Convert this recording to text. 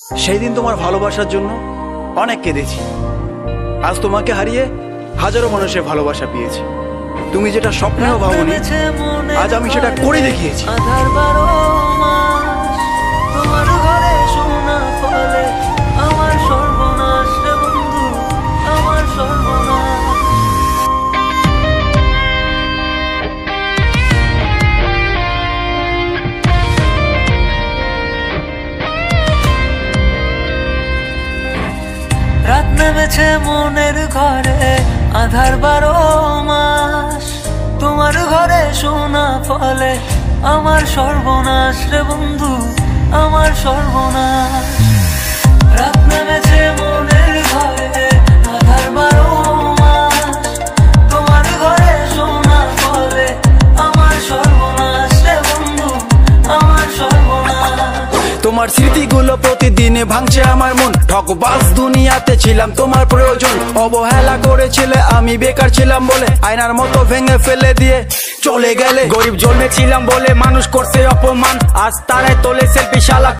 সেই দিন তোমার ভালোবাসার জন্য অনেক কেঁদেছি। আজ তোমাকে হারিয়ে হাজারো মানুষের ভালোবাসা পেয়েছি। তুমি যেটা স্বপ্নেও ভাবনি, আজ আমি সেটা করে দেখিয়েছি। রাত নেমেছে মনের ঘরে আধার 12 মাস, তোমার ঘরে শোনা ফলে আমার সর্বনাশ রে বন্ধু, আমার সর্বনাশ। রাত নেমেছে মনের ঘরে আধার 12 মাস, তোমার ঘরে শোনা ফলে আমার সর্বনাশ রে বন্ধু, আমার সর্বনাশ। তোমার স্মৃতিগুলো প্রতিদিনে ভাঙছে আমার মন। ঠকবাজ দুনিয়াতে ছিলাম তোমার প্রয়োজন, অবহেলা করেছিলে আমি বেকার ছিলাম বলে, আয়নার মতো ভেঙে ফেলে দিয়ে চলে গেলে। গরিব জন্মেছিলাম বলে মানুষ করছে অপমান, আজ তারাই তোলে সেলফি শালা।